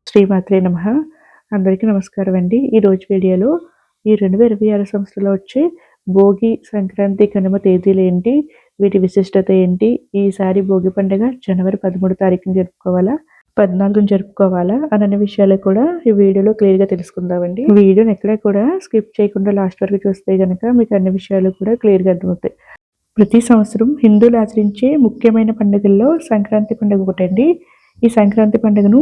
శ్రీమాత్రే నమః. అందరికీ నమస్కారం అండి. ఈరోజు వీడియోలో ఈ 2026 సంవత్సరంలో వచ్చే భోగి, సంక్రాంతి, కనుమ తేదీలేంటి? వీటి విశిష్టత ఏంటి? ఈసారి భోగి పండుగ జనవరి 13 తారీఖున జరుపుకోవాలా? 14న జరుపుకోవాలా? అనన్ని విషయాలు కూడా ఈ వీడియోలో క్లియర్‌గా తెలుసుకుందామండి. వీడియోని ఎక్కడ కూడా స్కిప్ చేయకుండా లాస్ట్ వరకు చూస్తే గనక మీకు అన్ని విషయాలు కూడా క్లియర్‌గా అర్థమవుతాయి. ప్రతి సంవత్సరం హిందువులు ఆచరించే ముఖ్యమైన పండుగల్లో సంక్రాంతి పండుగ ఒకటండి. ఈ సంక్రాంతి పండుగను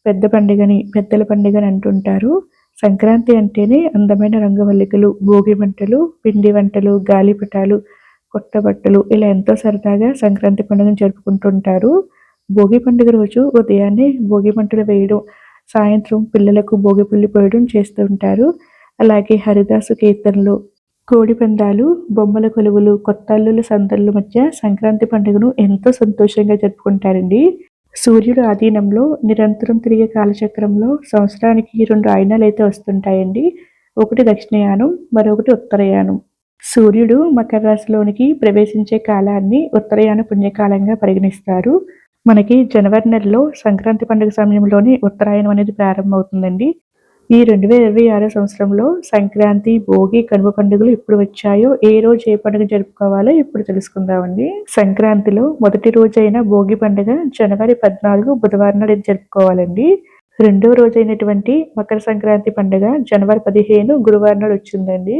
పెద్ద పండుగని, పెద్దల పండుగని అంటుంటారు. సంక్రాంతి అంటేనే అందమైన రంగవల్లికలు, భోగి మంటలు, పిండి వంటలు, గాలిపటాలు, కొత్త బట్టలు ఇలా ఎంతో సరదాగా సంక్రాంతి పండుగను జరుపుకుంటుంటారు. భోగి పండుగ రోజు ఉదయాన్నే భోగి మంటలు వేయడం, సాయంత్రం పిల్లలకు భోగిపల్లి పోయడం చేస్తూ ఉంటారు. అలాగే హరిదాసు కీర్తనలు, కోడి పందాలు, బొమ్మల కొలువులు, కొత్త అల్లుల సందళ్ళ మధ్య సంక్రాంతి పండుగను ఎంతో సంతోషంగా జరుపుకుంటారండి. సూర్యుడు ఆధీనంలో నిరంతరం తిరిగే కాలచక్రంలో సంవత్సరానికి 2 ఆయనాలైతే వస్తుంటాయండి. ఒకటి దక్షిణాయనం, మరొకటి ఉత్తరాయణం. సూర్యుడు మకర రాశిలోనికి ప్రవేశించే కాలాన్ని ఉత్తరాయణ పుణ్యకాలంగా పరిగణిస్తారు. మనకి జనవరి నెలలో సంక్రాంతి పండుగ సమయంలోనే ఉత్తరాయణం అనేది ప్రారంభమవుతుందండి. ఈ 2026 సంవత్సరంలో సంక్రాంతి, భోగి, కనుమ పండుగలు ఎప్పుడు వచ్చాయో, ఏ రోజు ఏ పండుగ జరుపుకోవాలో ఇప్పుడు తెలుసుకుందామండి. సంక్రాంతిలో మొదటి రోజైన భోగి పండుగ జనవరి 14 బుధవారం నాడు జరుపుకోవాలండి. రెండవ రోజైనటువంటి మకర సంక్రాంతి పండుగ జనవరి 15 గురువారం నాడు వచ్చిందండి.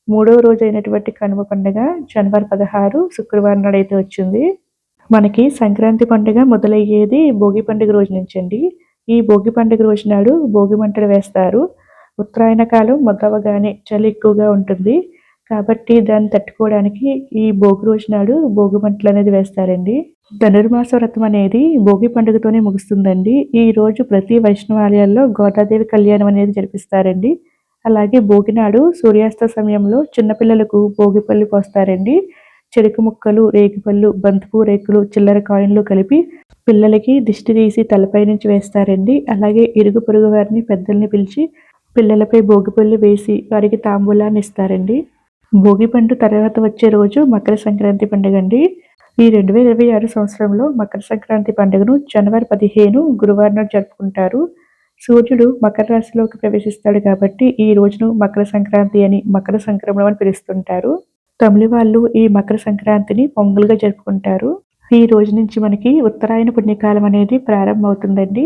మూడవ రోజైనటువంటి కనుమ పండుగ జనవరి 16 శుక్రవారం నాడు అయితే వచ్చింది. మనకి సంక్రాంతి పండుగ మొదలయ్యేది భోగి పండుగ రోజు నుంచండి. ఈ భోగి పండుగ రోజు నాడు భోగి మంటలు వేస్తారు. ఉత్తరాయణ కాలం మొదలవగానే చలి ఎక్కువగా ఉంటుంది. కాబట్టి దాన్ని తట్టుకోవడానికి ఈ భోగి రోజు నాడు భోగి మంటలు అనేది వేస్తారండి. ధనుర్మాస వ్రతం అనేది భోగి పండుగతోనే ముగుస్తుందండి. ఈ రోజు ప్రతి వైష్ణవాలయాల్లో గోదాదేవి కళ్యాణం అనేది జరిపిస్తారండి. అలాగే భోగి నాడు సూర్యాస్త సమయంలో చిన్నపిల్లలకు భోగిపల్లి పోస్తారండి. చెరుకు ముక్కలు, రేగిపళ్ళు, బంతిపూ రేకులు, చిల్లర కాయిన్లు కలిపి పిల్లలకి దిష్టి తీసి తలపై నుంచి వేస్తారండి. అలాగే ఇరుగు పొరుగు వారిని, పెద్దల్ని పిలిచి పిల్లలపై భోగిపళ్ళు వేసి వారికి తాంబూలాన్ని ఇస్తారండి. భోగి పండు తర్వాత వచ్చే రోజు మకర సంక్రాంతి పండుగ అండి. ఈ 2026 సంవత్సరంలో మకర సంక్రాంతి పండుగను జనవరి 15 గురువారం నాడు జరుపుకుంటారు. సూర్యుడు మకర రాశిలోకి ప్రవేశిస్తాడు కాబట్టి ఈ రోజును మకర సంక్రాంతి అని, మకర సంక్రమణం అని పిలుస్తుంటారు. తమిళ వాళ్ళు ఈ మకర సంక్రాంతిని పొంగల్గా జరుపుకుంటారు. ఈ రోజు నుంచి మనకి ఉత్తరాయణ పుణ్యకాలం అనేది ప్రారంభమవుతుందండి.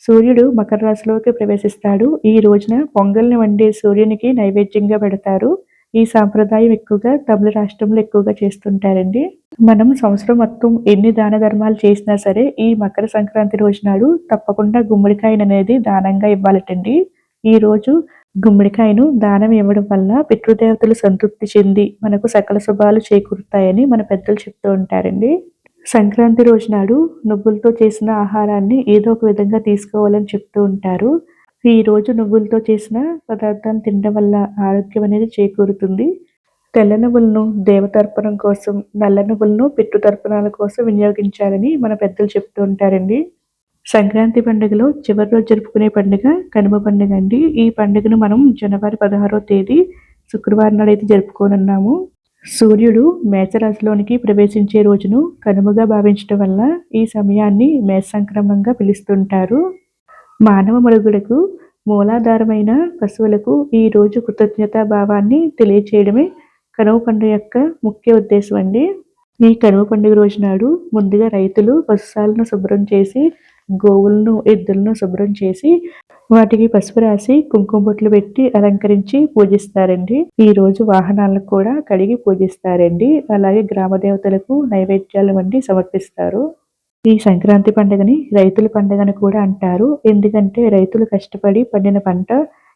సూర్యుడు మకర రాశిలోకి ప్రవేశిస్తాడు. ఈ రోజున పొంగల్ని వండి సూర్యునికి నైవేద్యంగా పెడతారు. ఈ సాంప్రదాయం ఎక్కువగా తమిళ రాష్ట్రంలో ఎక్కువగా చేస్తుంటారండి. మనం సంవత్సరం మొత్తం ఎన్ని దాన ధర్మాలు చేసినా సరే ఈ మకర సంక్రాంతి రోజు నాడు తప్పకుండా గుమ్మడికాయను అనేది దానంగా ఇవ్వాలటండి. ఈ రోజు గుమ్మడికాయను దానం ఇవ్వడం వల్ల పితృదేవతలు సంతృప్తి చెంది మనకు సకల శుభాలు చేకూరుతాయని మన పెద్దలు చెప్తూ ఉంటారండి. సంక్రాంతి రోజు నాడు నువ్వులతో చేసిన ఆహారాన్ని ఏదో ఒక విధంగా తీసుకోవాలని చెప్తూ ఉంటారు. ఈ రోజు నువ్వులతో చేసిన పదార్థాన్ని తినడం వల్ల ఆరోగ్యం అనేది చేకూరుతుంది. తెల్ల నువ్వులను దేవతర్పణం కోసం, నల్ల నువ్వులను పితృతర్పణాల కోసం వినియోగించాలని మన పెద్దలు చెప్తూ ఉంటారండి. సంక్రాంతి పండుగలో చివరి రోజు జరుపుకునే పండుగ కనుమ పండుగ అండి. ఈ పండుగను మనం జనవరి 16వ తేదీ శుక్రవారం నాడు అయితే జరుపుకోనున్నాము. సూర్యుడు మేషరాశిలోనికి ప్రవేశించే రోజును కనుమగా భావించడం వల్ల ఈ సమయాన్ని మేష సంక్రమణంగా పిలుస్తుంటారు. మానవ మనుగడకు మూలాధారమైన పశువులకు ఈ రోజు కృతజ్ఞతా భావాన్ని తెలియచేయడమే కనుమ పండుగ యొక్క ముఖ్య ఉద్దేశం అండి. ఈ కనుమ పండుగ రోజు నాడు ముందుగా రైతులు పశుశాలను శుభ్రం చేసి, గోవులను, ఎద్దులను శుభ్రం చేసి వాటికి పసుపు రాసి కుంకుమ బొట్లు పెట్టి అలంకరించి పూజిస్తారండి. ఈ రోజు వాహనాలను కూడా కడిగి పూజిస్తారండి. అలాగే గ్రామ దేవతలకు నైవేద్యాలు వండి సమర్పిస్తారు. ఈ సంక్రాంతి పండుగని రైతుల పండుగని కూడా అంటారు. ఎందుకంటే రైతులు కష్టపడి పండిన పంట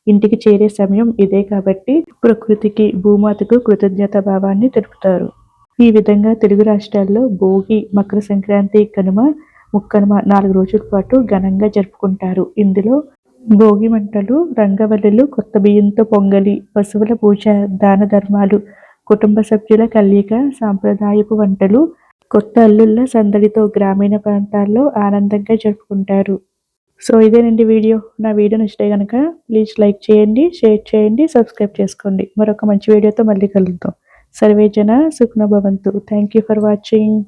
ఇంటికి చేరే సమయం ఇదే కాబట్టి ప్రకృతికి, భూమాతకు కృతజ్ఞతా భావాన్ని తెలుపుతారు. ఈ విధంగా తెలుగు రాష్ట్రాల్లో భోగి, మకర సంక్రాంతి, కనుమ, ముక్కనుమ 4 రోజుల పాటు ఘనంగా జరుపుకుంటారు. ఇందులో భోగి మంటలు, రంగవల్లులు, కొత్త బియ్యంతో పొంగలి, పశువుల పూజ, దాన ధర్మాలు, కుటుంబ సభ్యుల కలయిక, సాంప్రదాయపు వంటలు, కొత్త అల్లుళ్ళ సందడితో గ్రామీణ ప్రాంతాల్లో ఆనందంగా జరుపుకుంటారు. సో ఇదేనండి వీడియో. నా వీడియో నచ్చితే కనుక ప్లీజ్ లైక్ చేయండి, షేర్ చేయండి, సబ్స్క్రైబ్ చేసుకోండి. మరొక మంచి వీడియోతో మళ్ళీ కలుద్దాం. సర్వే జన సుఖినో భవంతు. Thank you for watching.